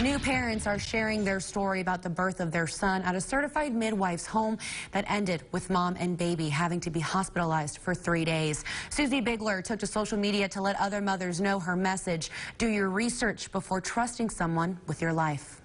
New parents are sharing their story about the birth of their son at a certified midwife's home that ended with mom and baby having to be hospitalized for 3 days. Susie Bigler took to social media to let other mothers know her message. Do your research before trusting someone with your life.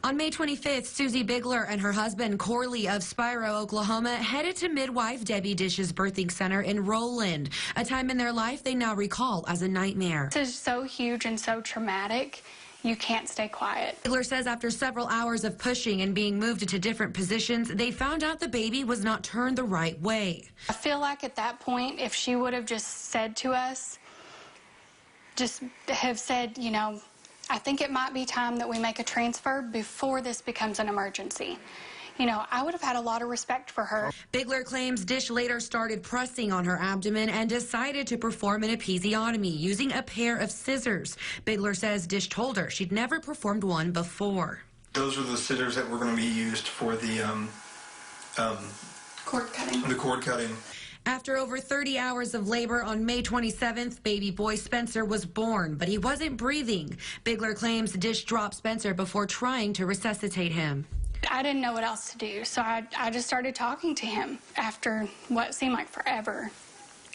On May 25th, Susie Bigler and her husband, Corley of Spiro, Oklahoma, headed to midwife Debbie Dish's birthing center in Roland, a time in their life they now recall as a nightmare. This is so huge and so traumatic. You can't stay quiet. Bigler says after several hours of pushing and being moved into different positions, they found out the baby was not turned the right way. I feel like at that point, if she would have just said to us, just have said, you know, I think it might be time that we make a transfer before this becomes an emergency. You know, I would have had a lot of respect for her. Bigler claims Dish later started pressing on her abdomen and decided to perform an episiotomy using a pair of scissors. Bigler says Dish told her she'd never performed one before. Those are the scissors that were going to be used for the Cord cutting. The cord cutting. After over 30 hours of labor on May 27th, baby boy Spencer was born, but he wasn't breathing. Bigler claims Dish dropped Spencer before trying to resuscitate him. I didn't know what else to do, so I just started talking to him after what seemed like forever.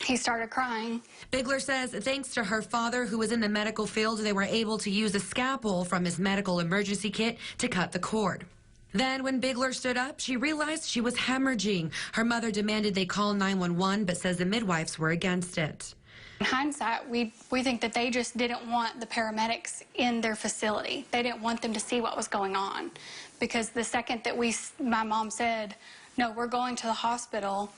He started crying. Bigler says thanks to her father, who was in the medical field, they were able to use a scalpel from his medical emergency kit to cut the cord. Then when Bigler stood up, she realized she was hemorrhaging. Her mother demanded they call 911, but says the midwives were against it. In hindsight, we think that they just didn't want the paramedics in their facility. They didn't want them to see what was going on. Because the second that my mom said, no, we're going to the hospital,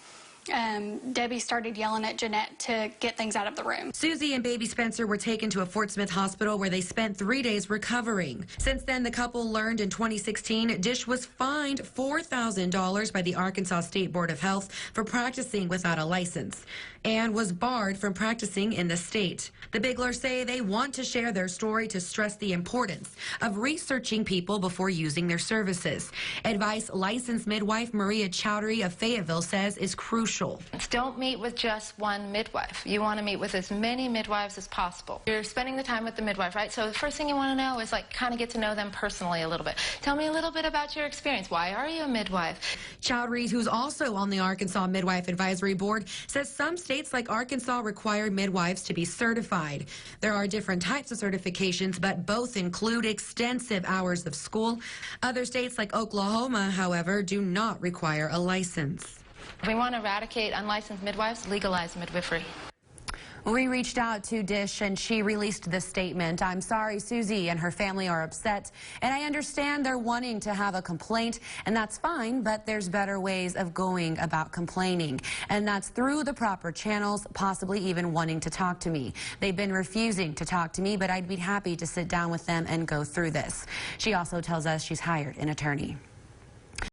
Debbie started yelling at Jeanette to get things out of the room. Susie and baby Spencer were taken to a Fort Smith hospital where they spent 3 days recovering. Since then, the couple learned in 2016 Dish was fined $4,000 by the Arkansas State Board of Health for practicing without a license and was barred from practicing in the state. The Biglers say they want to share their story to stress the importance of researching people before using their services. Advice licensed midwife Maria Chowdhury of Fayetteville says is crucial. Don't meet with just one midwife. You want to meet with as many midwives as possible. You're spending the time with the midwife, right? So the first thing you want to know is kind of get to know them personally a little bit. Tell me a little bit about your experience. Why are you a midwife? Chowdhury, who's also on the Arkansas Midwife Advisory Board, says some states like Arkansas require midwives to be certified. There are different types of certifications, but both include extensive hours of school. Other states like Oklahoma, however, do not require a license. If we want to eradicate unlicensed midwives, legalize midwifery. We reached out to Dish and she released this statement. I'm sorry, Susie and her family are upset, and I understand they're wanting to have a complaint, and that's fine, but there's better ways of going about complaining, and that's through the proper channels, possibly even wanting to talk to me. They've been refusing to talk to me, but I'd be happy to sit down with them and go through this. She also tells us she's hired an attorney.